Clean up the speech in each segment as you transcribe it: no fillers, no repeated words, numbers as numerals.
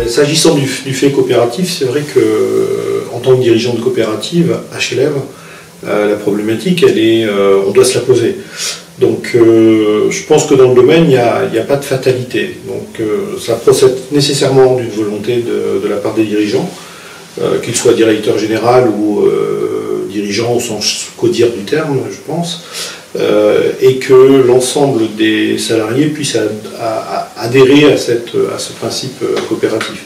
S'agissant du fait coopératif, c'est vrai que en tant que dirigeant de coopérative, HLM, la problématique, on doit se la poser. Donc je pense que dans le domaine, il n'y a pas de fatalité. Donc ça procède nécessairement d'une volonté de la part des dirigeants, qu'ils soient directeur général ou dirigeants au sens codire du terme, je pense, et que l'ensemble des salariés puissent adhérer à ce principe coopératif.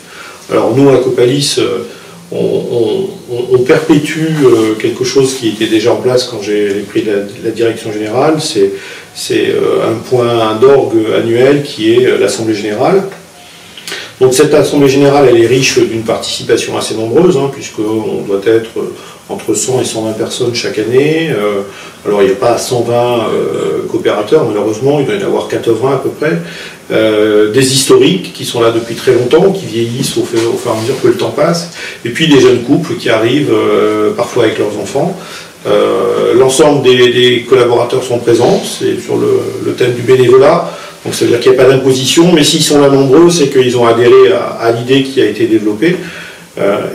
Alors nous, à Copalis, on perpétue quelque chose qui était déjà en place quand j'ai pris la direction générale, c'est un point d'orgue annuel qui est l'Assemblée générale. Donc cette Assemblée générale, elle est riche d'une participation assez nombreuse, puisqu'on doit être entre 100 et 120 personnes chaque année. Alors il n'y a pas 120 coopérateurs, malheureusement, il doit y en avoir 80 à peu près. Des historiques qui sont là depuis très longtemps, qui vieillissent au fur et à mesure que le temps passe, et puis des jeunes couples qui arrivent parfois avec leurs enfants. L'ensemble des collaborateurs sont présents, c'est sur le thème du bénévolat, donc ça veut dire qu'il n'y a pas d'imposition, mais s'ils sont là nombreux, c'est qu'ils ont adhéré à l'idée qui a été développée.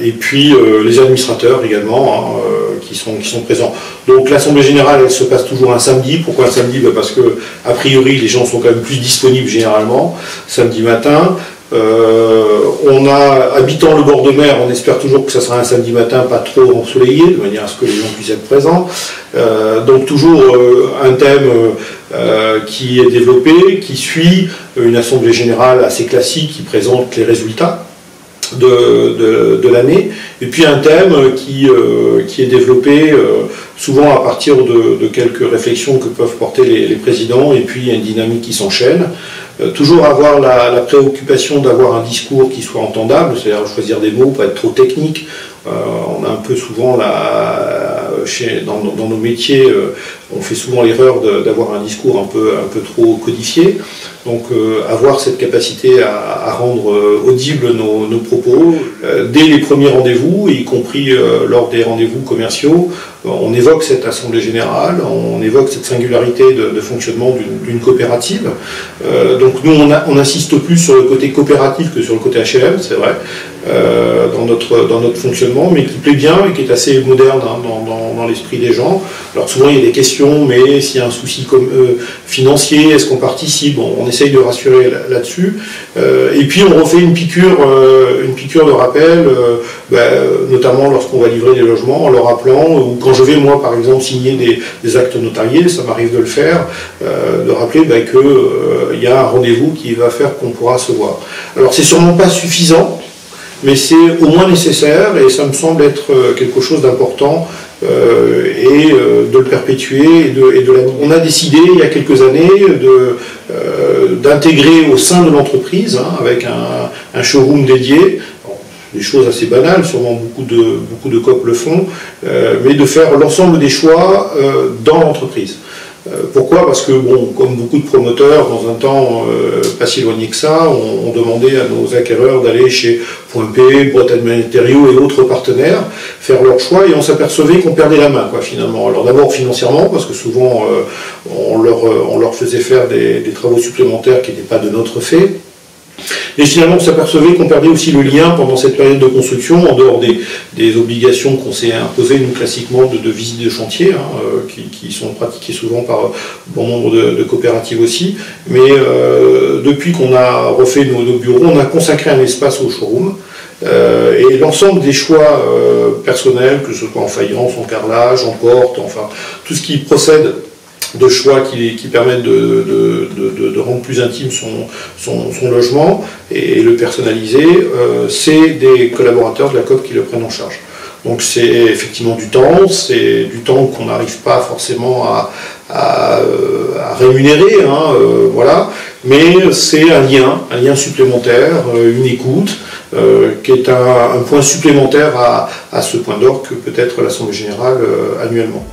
Et puis les administrateurs également qui sont présents. Donc l'Assemblée générale, elle se passe toujours un samedi. Pourquoi un samedi? Parce que a priori les gens sont quand même plus disponibles généralement samedi matin. Habitant le bord de mer, on espère toujours que ça sera un samedi matin pas trop ensoleillé, de manière à ce que les gens puissent être présents. Donc toujours un thème qui est développé, qui suit une assemblée générale assez classique qui présente les résultats de l'année, et puis un thème qui est développé souvent à partir de quelques réflexions que peuvent porter les présidents, et puis une dynamique qui s'enchaîne. Toujours avoir la préoccupation d'avoir un discours qui soit entendable, c'est-à-dire choisir des mots, pas être trop technique. On a un peu souvent, dans nos métiers, on fait souvent l'erreur d'avoir un discours un peu trop codifié. Donc avoir cette capacité à rendre audibles nos propos dès les premiers rendez-vous, y compris lors des rendez-vous commerciaux. On évoque cette assemblée générale, on évoque cette singularité de fonctionnement d'une coopérative. Donc nous, on insiste plus sur le côté coopératif que sur le côté HLM, c'est vrai, dans notre fonctionnement, mais qui plaît bien et qui est assez moderne dans l'esprit des gens. Alors souvent, il y a des questions, mais s'il y a un souci financier, est-ce qu'on participe? Bon, on essaye de rassurer là-dessus. Et puis, on refait une piqûre de rappel, notamment lorsqu'on va livrer des logements, en leur rappelant, ou quand je vais, moi, par exemple, signer des actes notariés, ça m'arrive de le faire, de rappeler qu'il y a un rendez-vous qui va faire qu'on pourra se voir. Alors, c'est sûrement pas suffisant, mais c'est au moins nécessaire, et ça me semble être quelque chose d'important, et de le perpétuer. On a décidé, il y a quelques années, d'intégrer au sein de l'entreprise, avec un showroom dédié, des choses assez banales, sûrement beaucoup de COP le font, mais de faire l'ensemble des choix dans l'entreprise. Pourquoi? Parce que, bon, comme beaucoup de promoteurs, dans un temps pas si éloigné que ça, on demandait à nos acquéreurs d'aller chez Point P, Bretagne Matériaux et autres partenaires, faire leur choix, et on s'apercevait qu'on perdait la main, finalement. Alors d'abord financièrement, parce que souvent on leur faisait faire des travaux supplémentaires qui n'étaient pas de notre fait. Et finalement, on s'apercevait qu'on perdait aussi le lien pendant cette période de construction, en dehors des obligations qu'on s'est imposées, nous, classiquement, de visite de chantier, qui sont pratiquées souvent par bon nombre de coopératives aussi. Mais depuis qu'on a refait nos bureaux, on a consacré un espace au showroom. Et l'ensemble des choix personnels, que ce soit en faïence, en carrelage, en porte, enfin, tout ce qui procède de choix qui permettent de rendre plus intime son logement et le personnaliser, c'est des collaborateurs de la COP qui le prennent en charge. Donc c'est effectivement du temps qu'on n'arrive pas forcément à rémunérer, voilà, mais c'est un lien supplémentaire, une écoute, qui est un point supplémentaire à ce point d'orgue que peut être l'Assemblée générale annuellement.